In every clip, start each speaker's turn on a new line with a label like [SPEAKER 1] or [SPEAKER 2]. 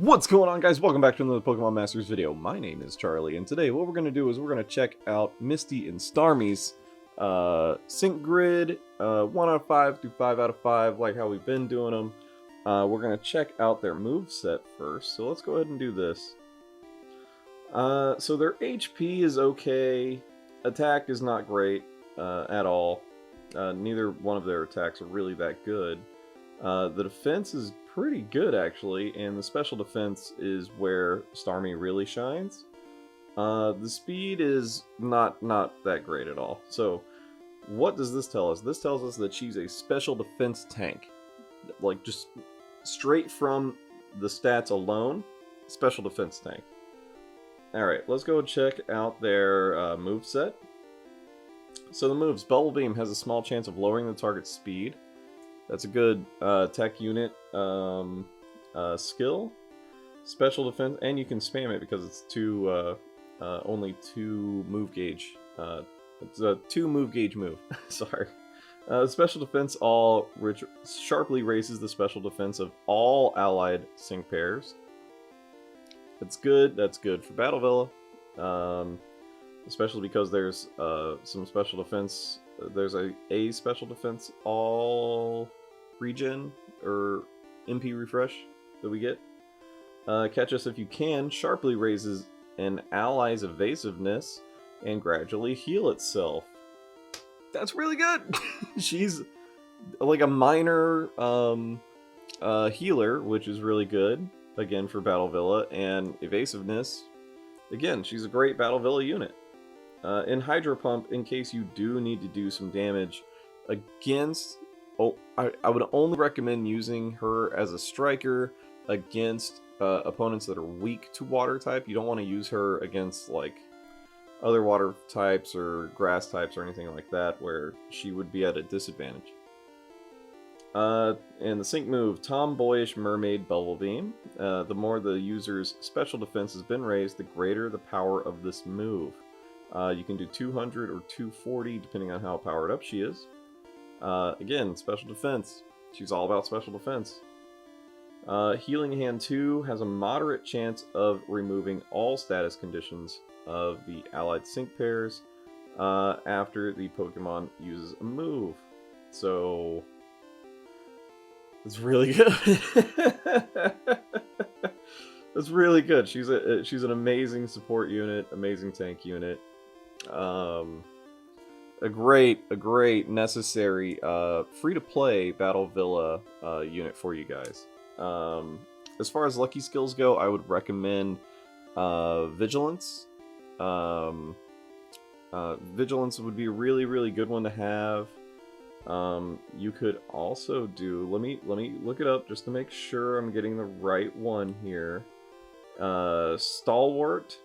[SPEAKER 1] What's going on, guys? Welcome back to another Pokemon Masters video. My name is Charlie, and today what we're going to do is we're going to check out Misty and Starmie's sync grid, 1 out of 5 through 5 out of 5, like how we've been doing them. We're going to check out their moveset first, so let's go ahead and do this. So their HP is okay, attack is not great at all. Neither one of their attacks are really that good. The defense is pretty good, actually, and the special defense is where Starmie really shines. The speed is not that great at all. So what does this tell us? This tells us that she's a special defense tank. Like, just straight from the stats alone, special defense tank. Alright, let's go check out their moveset. So the moves, Bubble Beam has a small chance of lowering the target's speed. That's a good tech unit skill. Special defense, and you can spam it because it's only 2 move gauge. It's a 2 move gauge move. Sorry. Special defense all, which sharply raises the special defense of all allied sync pairs. That's good. That's good for Battle Villa, especially because there's some special defense. There's a special defense all regen or MP refresh that we get. Catch Us If You Can sharply raises an ally's evasiveness and gradually heal itself. That's really good. She's like a minor healer, which is really good again for Battle Villa, and evasiveness. Again, she's a great Battle Villa unit. In Hydro Pump, in case you do need to do some damage against... Oh, I would only recommend using her as a striker against opponents that are weak to water type. You don't want to use her against, like, other water types or grass types or anything like that, where she would be at a disadvantage. And the sync move, Tomboyish Mermaid Bubble Beam. The more the user's special defense has been raised, the greater the power of this move. You can do 200 or 240 depending on how powered up she is. Again, special defense. She's all about special defense. Healing Hand 2 has a moderate chance of removing all status conditions of the allied sync pairs after the Pokemon uses a move. So it's really good. That's really good. She's an amazing support unit, amazing tank unit. A great necessary free-to-play Battle Villa unit for you guys. As far as lucky skills go, I would recommend Vigilance. Vigilance would be a really good one to have. You could also do, let me look it up just to make sure I'm getting the right one here. Stalwart,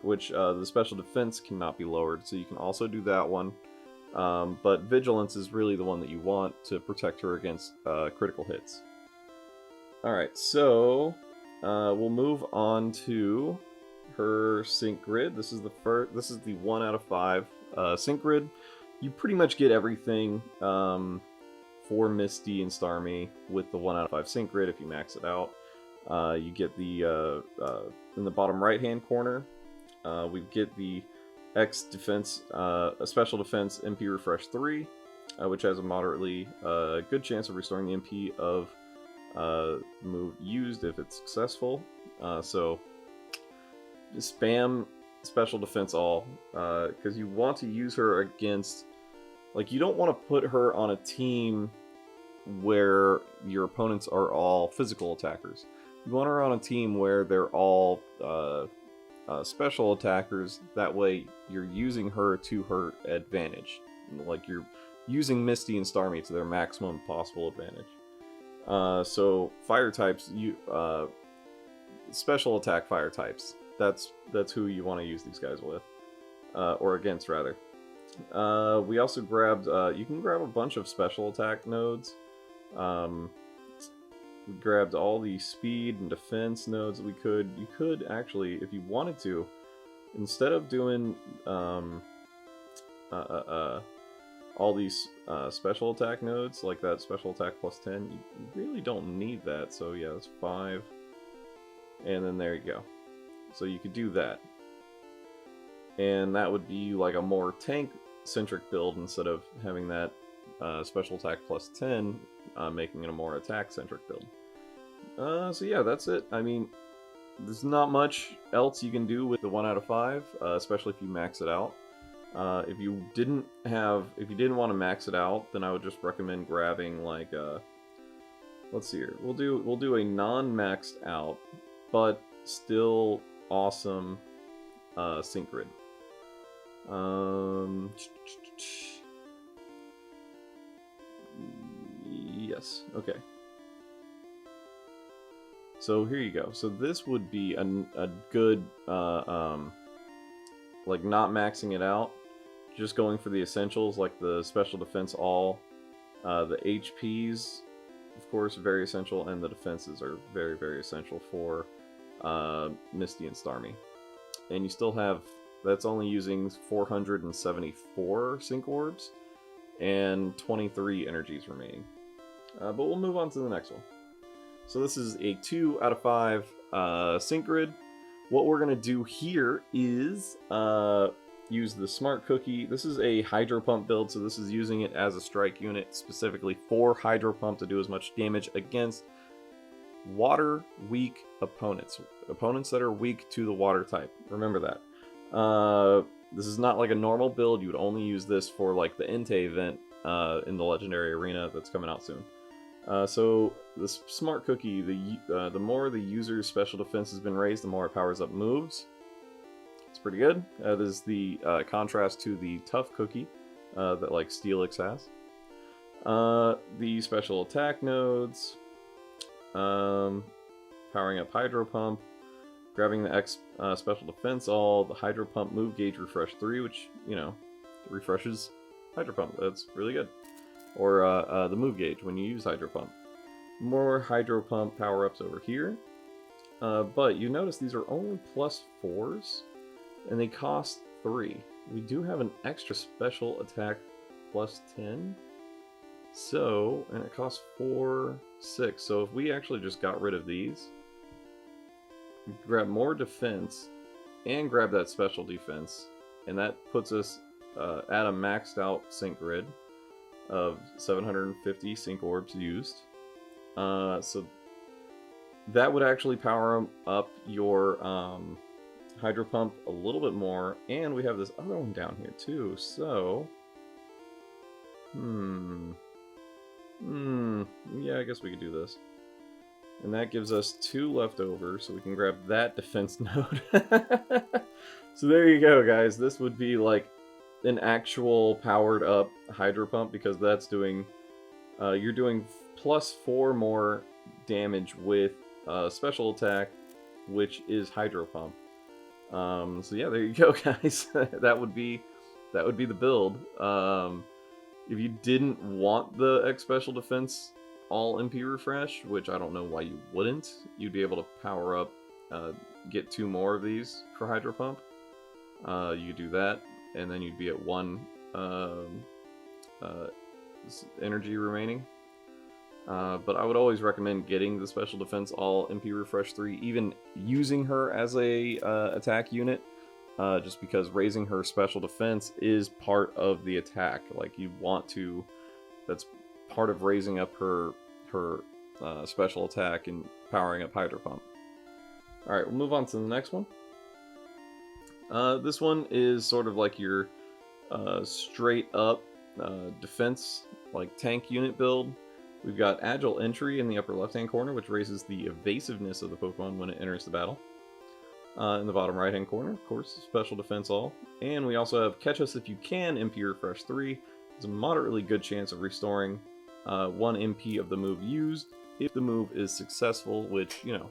[SPEAKER 1] which the special defense cannot be lowered, so you can also do that one. But Vigilance is really the one that you want to protect her against critical hits. Alright, so we'll move on to her sync grid. This is the 1 out of 5 sync grid. You pretty much get everything for Misty and Starmie with the 1 out of 5 sync grid if you max it out. You get the, in the bottom right hand corner, we get the X defense, a special defense MP refresh 3, which has a moderately good chance of restoring the MP of move used if it's successful. So just spam special defense all, because you want to use her against, like, you don't want to put her on a team where your opponents are all physical attackers. You want her on a team where they're all special attackers. That way you're using her to her advantage. Like, you're using Misty and Starmie to their maximum possible advantage. So fire types, special attack fire types. That's who you want to use these guys with, or against rather. We also grabbed. You can grab a bunch of special attack nodes. We grabbed all the speed and defense nodes that we could. You could actually, if you wanted to, instead of doing all these special attack nodes, like that special attack plus 10, you really don't need that. So yeah, that's 5. And then there you go. So you could do that. And that would be like a more tank-centric build instead of having that special attack plus 10, making it a more attack-centric build. So yeah, that's it. I mean, there's not much else you can do with the 1 out of 5, especially if you max it out. If you didn't want to max it out, then I would just recommend grabbing like let's see here. We'll do a non-maxed out, but still awesome sync grid. Yes. Okay. So here you go. So this would be a good like not maxing it out, just going for the essentials like the special defense all, the HPs, of course, very essential, and the defenses are very, very essential for Misty and Starmie. And you still have, that's only using 474 sync orbs and 23 energies remaining. But we'll move on to the next one. So this is a 2 out of 5 sync grid. What we're going to do here is use the Smart Cookie. This is a Hydro Pump build, so this is using it as a strike unit specifically for Hydro Pump to do as much damage against water-weak opponents. Opponents that are weak to the water type. Remember that. This is not like a normal build. You would only use this for like the Entei event in the Legendary Arena that's coming out soon. So the Smart Cookie, the more the user's special defense has been raised, the more it powers up moves. It's pretty good. That is the contrast to the Tough Cookie that like Steelix has. The special attack nodes, powering up Hydro Pump, grabbing the X special defense all, the Hydro Pump move gauge refresh 3, which, you know, refreshes Hydro Pump. That's really good. Or the move gauge when you use Hydro Pump. More Hydro Pump power-ups over here. But you notice these are only +4s, and they cost 3. We do have an extra special attack +10. So, and it costs 4, 6. So if we actually just got rid of these, grab more defense, and grab that special defense, and that puts us at a maxed out sync grid of 750 sync orbs used. So that would actually power up your Hydro Pump a little bit more, and we have this other one down here too, so yeah, I guess we could do this. And that gives us 2 left over, so we can grab that defense node. So there you go, guys. This would be like an actual powered up Hydro Pump, because that's doing, you're doing +4 more damage with special attack, which is Hydro Pump. So yeah, there you go, guys. that would be the build. If you didn't want the X special defense all MP refresh, which I don't know why you wouldn't, you'd be able to power up, get 2 more of these for Hydro Pump. You could do that, and then you'd be at 1 energy remaining. But I would always recommend getting the special defense all MP refresh 3, even using her as a attack unit, just because raising her special defense is part of the attack. Like, you want to, that's part of raising up her special attack and powering up Hydro Pump. Alright, we'll move on to the next one. This one is sort of like your straight up defense, like tank unit build. We've got Agile Entry in the upper left hand corner, which raises the evasiveness of the Pokemon when it enters the battle. In the bottom right hand corner, of course, special defense all. And we also have Catch Us If You Can MP refresh 3. There's a moderately good chance of restoring 1 MP of the move used if the move is successful, which, you know,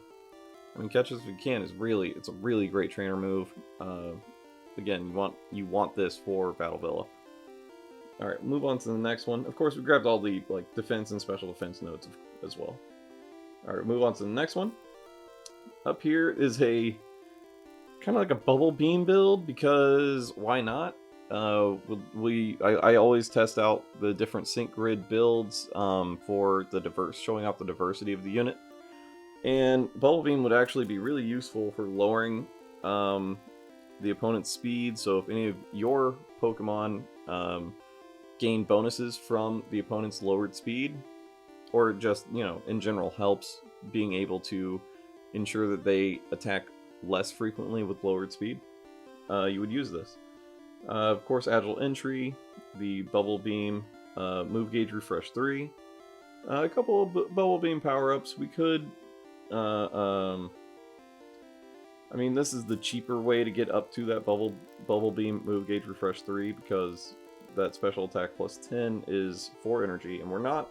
[SPEAKER 1] I mean, Catch Us If You Can is really, it's a really great trainer move. Again, you want this for Battle Villa. Alright, move on to the next one. Of course, we grabbed all the like defense and special defense nodes as well. Alright, move on to the next one. Up here is a kind of like a bubble beam build, because why not? I always test out the different sync grid builds for the showing off the diversity of the unit. And Bubble Beam would actually be really useful for lowering the opponent's speed. So if any of your Pokemon gain bonuses from the opponent's lowered speed, or just, you know, in general helps being able to ensure that they attack less frequently with lowered speed, you would use this. Of course, Agile Entry, the Bubble Beam, Move Gauge Refresh 3, a couple of Bubble Beam power-ups. We could, I mean, this is the cheaper way to get up to that Bubble Beam Move Gauge Refresh 3, because that special attack plus 10 is 4 energy, and we're not.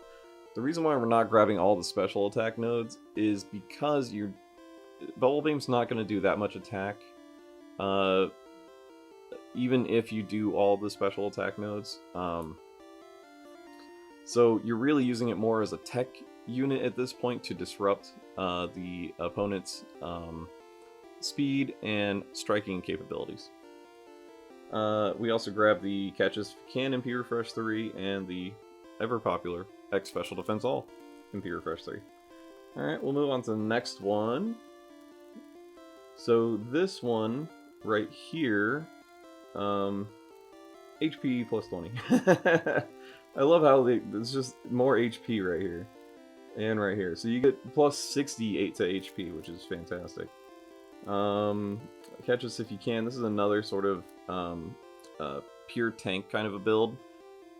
[SPEAKER 1] The reason why we're not grabbing all the special attack nodes is because Bubble Beam's not going to do that much attack, even if you do all the special attack nodes. So you're really using it more as a tech unit at this point to disrupt the opponent's speed and striking capabilities. We also grab the Catch As If You Can MP Refresh 3 and the ever popular X Special Defense All MP Refresh 3. Alright, we'll move on to the next one. So this one right here, HP plus 20. I love how there's just more HP right here and right here. So you get plus 68 to HP, which is fantastic. Catch Us If You Can. This is another sort of pure tank kind of a build.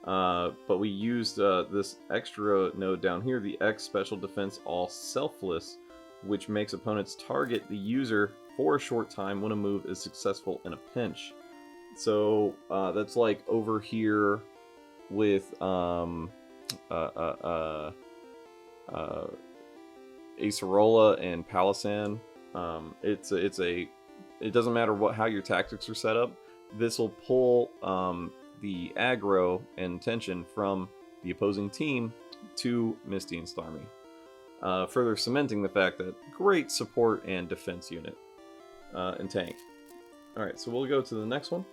[SPEAKER 1] But we used this extra node down here, the X Special Defense All Selfless, which makes opponents target the user for a short time when a move is successful in a pinch. So that's like over here with Acerola and Palossand. It doesn't matter how your tactics are set up. This will pull the aggro and tension from the opposing team to Misty and Starmie, further cementing the fact that great support and defense unit and tank. Alright, so we'll go to the next one.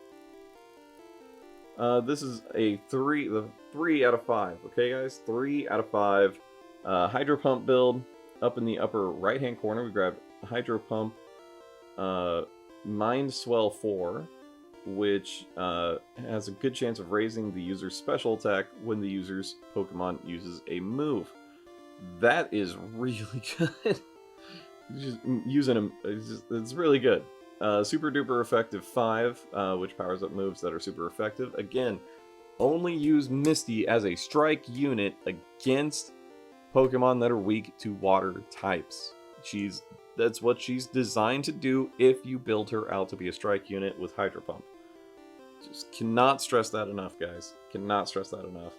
[SPEAKER 1] This is the 3 out of 5, okay guys? 3 out of 5. Hydro Pump build. Up in the upper right hand corner we grab Hydro Pump Mind Swell 4, which has a good chance of raising the user's special attack when the user's Pokemon uses a move. That is really good. Just using them, it's really good. Super duper effective 5, which powers up moves that are super effective. Again, only use Misty as a strike unit against Pokemon that are weak to water types. That's what she's designed to do if you build her out to be a strike unit with Hydro Pump. Just cannot stress that enough, guys. Cannot stress that enough.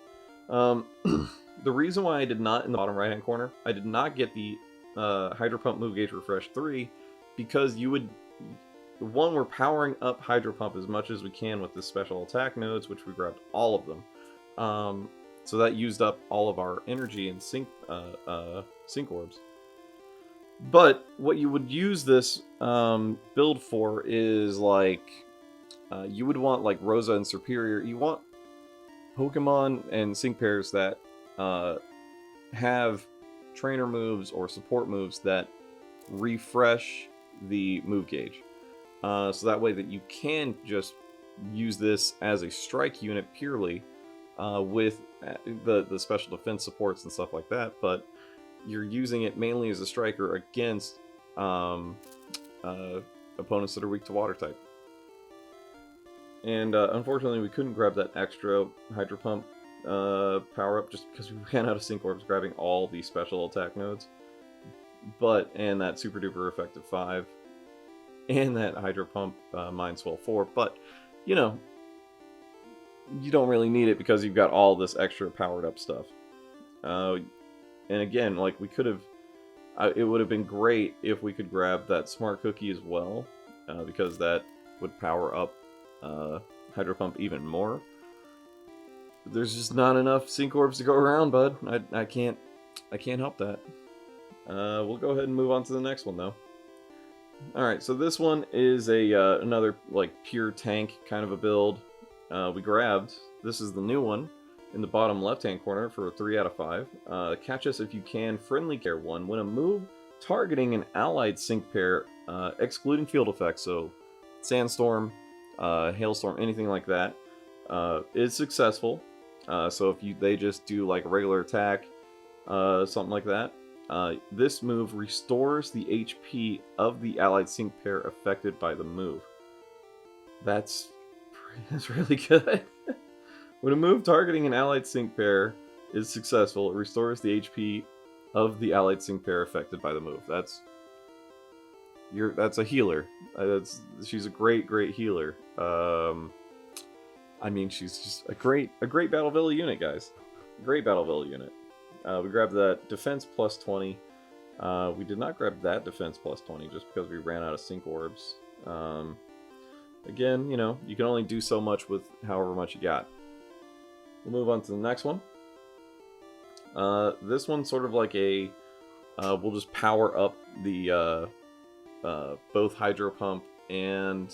[SPEAKER 1] The reason why I did not, in the bottom right hand corner, I did not get the Hydro Pump Move Gauge Refresh 3, because we're powering up Hydro Pump as much as we can with the special attack nodes, which we grabbed all of them. So that used up all of our energy and sync orbs. But what you would use this build for is like, you would want like Rosa and Superior. You want Pokemon and sync pairs that have trainer moves or support moves that refresh the move gauge. So that way that you can just use this as a strike unit purely with the special defense supports and stuff like that, but you're using it mainly as a striker against opponents that are weak to water type. And unfortunately we couldn't grab that extra Hydro Pump power up just because we ran out of sync orbs grabbing all the special attack nodes. And that super duper effective 5 and that Hydro Pump Mind Swell 4, but you know, you don't really need it because you've got all this extra powered up stuff. And again, like we could have, it would have been great if we could grab that Smart Cookie as well, because that would power up Hydro Pump even more. But there's just not enough sync orbs to go around, bud. I can't help that. We'll go ahead and move on to the next one though. Alright, so this one is another like pure tank kind of a build. We grabbed, this is the new one, in the bottom left hand corner for a 3 out of 5. Catch Us If You Can, Friendly Care 1. When a move targeting an allied sync pair, excluding field effects, so sandstorm, hailstorm, anything like that, is successful. So if they just do like a regular attack, something like that, this move restores the HP of the allied sync pair affected by the move. That's really good. When a move targeting an allied sync pair is successful, it restores the HP of the allied sync pair affected by the move. That's a healer. She's a great healer. I mean, she's just a great Battle unit, guys. Great Battle unit. We grabbed that defense plus 20. We did not grab that defense plus 20 just because we ran out of sync orbs. Again, you know, you can only do so much with however much you got. We'll move on to the next one. This one's sort of like a we'll just power up the both Hydro Pump and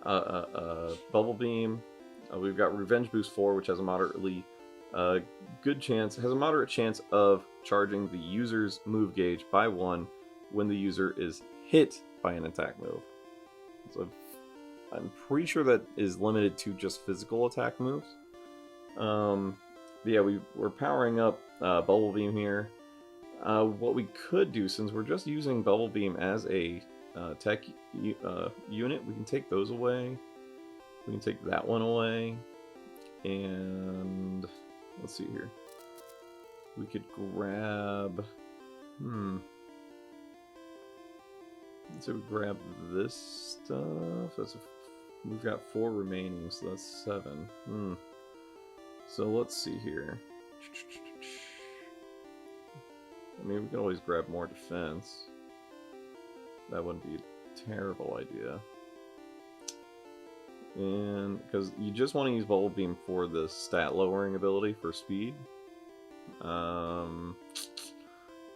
[SPEAKER 1] Bubble Beam. We've got Revenge Boost 4, which has a moderately good chance, has a moderate chance of charging the user's move gauge by 1 when the user is hit by an attack move. So I'm pretty sure that is limited to just physical attack moves. Yeah, we're powering up Bubble Beam here. What we could do, since we're just using Bubble Beam as a tech unit, we can take those away. We can take that one away. And let's see here. We could grab... So we grab this stuff. We've got 4 remaining, so that's 7. So let's see here. I mean, we can always grab more defense. That wouldn't be a terrible idea. And because you just want to use Bubble Beam for the stat lowering ability for speed. So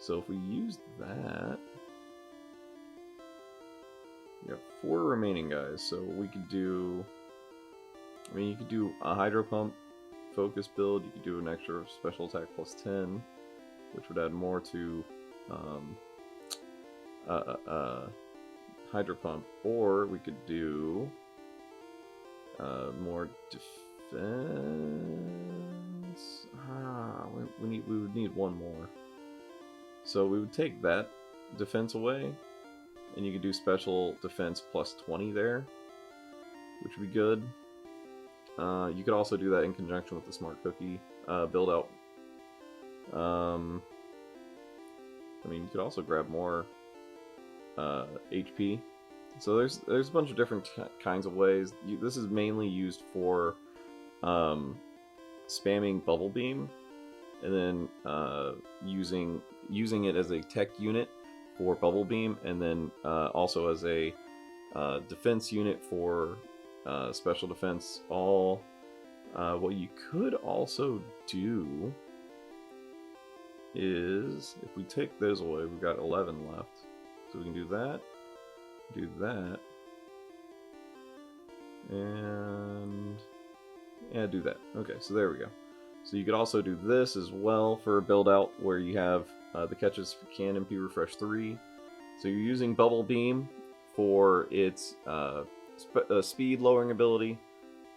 [SPEAKER 1] if we use that, we have 4 remaining guys. So we could do, I mean, you could do a Hydro Pump focus build. You could do an extra special attack plus 10, which would add more to Hydro Pump, or we could do more defense. We would need 1 more. So we would take that defense away, and you could do special defense plus 20 there, which would be good. You could also do that in conjunction with the Smart Cookie build out. I mean, you could also grab more HP. So there's a bunch of different kinds of ways. This is mainly used for spamming Bubble Beam, and then using it as a tech unit for Bubble Beam, and then also as a defense unit for special defense. All what you could also do is, if we take those away, we've got 11 left. So we can do that, and yeah, do that. Okay, so there we go. So you could also do this as well for a build out where you have the catches can MP refresh 3. So you're using Bubble Beam for its speed lowering ability.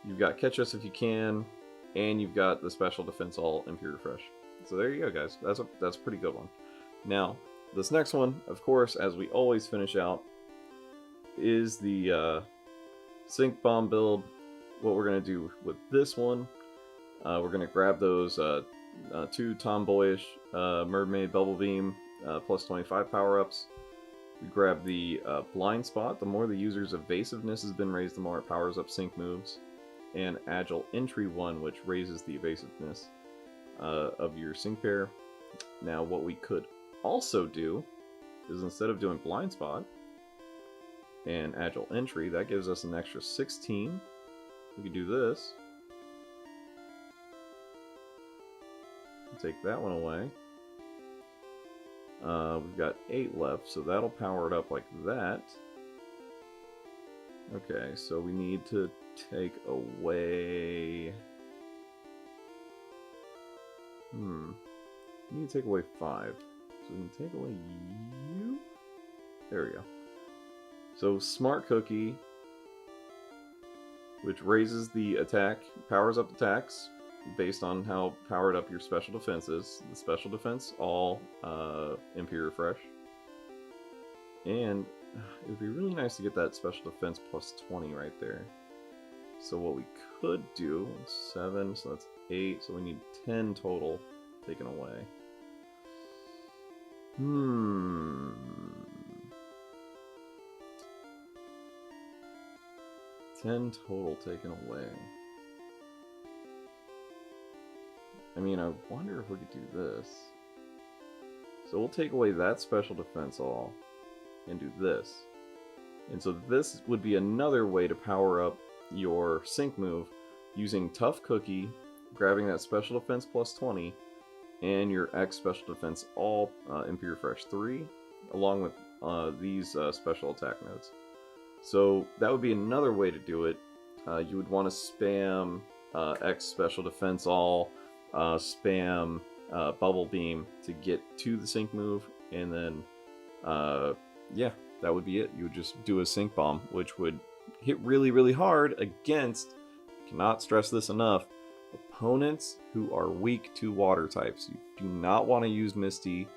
[SPEAKER 1] You've got catch us if you can, and you've got the special defense all MP refresh. So there you go, guys. That's a pretty good one. Now, this next one, of course, as we always finish out, is the Sync Bomb build. What we're going to do with this one, we're going to grab those 2 tomboyish Mermaid Bubble Beam plus 25 power-ups. We grab the Blind Spot. The more the user's evasiveness has been raised, the more it powers up sync moves. And Agile Entry 1, which raises the evasiveness of your sync pair. Now, what we could also do is, instead of doing Blind Spot and Agile Entry, that gives us an extra 16. We could do this. Take that one away. We've got 8 left, so that'll power it up like that. Okay, so we need to take away... We need to take away 5. So So we can take away you. There we go. So Smart Cookie, which raises the attack, powers up attacks based on how powered up your special defense is. The special defense, all MP refresh. And it would be really nice to get that special defense plus 20 right there. So what we could do, 7, so that's 8, so we need 10 total taken away. 10 total taken away. I mean, I wonder if we could do this. So we'll take away that special defense all and do this. And so this would be another way to power up your sync move using Tough Cookie, grabbing that special defense plus 20, and your X special defense all MP refresh 3, along with these special attack nodes. So that would be another way to do it. You would want to spam X special defense all, spam Bubble Beam to get to the sync move, and then yeah, that would be it. You would just do a sync bomb, which would hit really, really hard against, cannot stress this enough, opponents who are weak to water types. You do not want to use Misty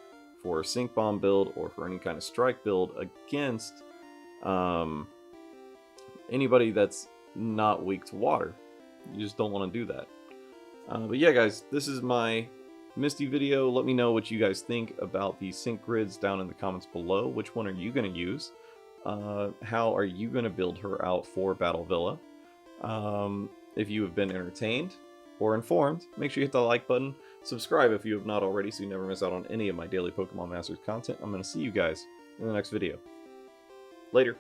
[SPEAKER 1] for a sync bomb build or for any kind of strike build against anybody that's not weak to water. You just don't want to do that. But yeah, guys, this is my Misty video. Let me know what you guys think about the sync grids down in the comments below. Which one are you going to use? How are you going to build her out for Battle Villa? If you have been entertained or informed, make sure you hit the like button. Subscribe if you have not already so you never miss out on any of my daily Pokemon Masters content. I'm going to see you guys in the next video. Later.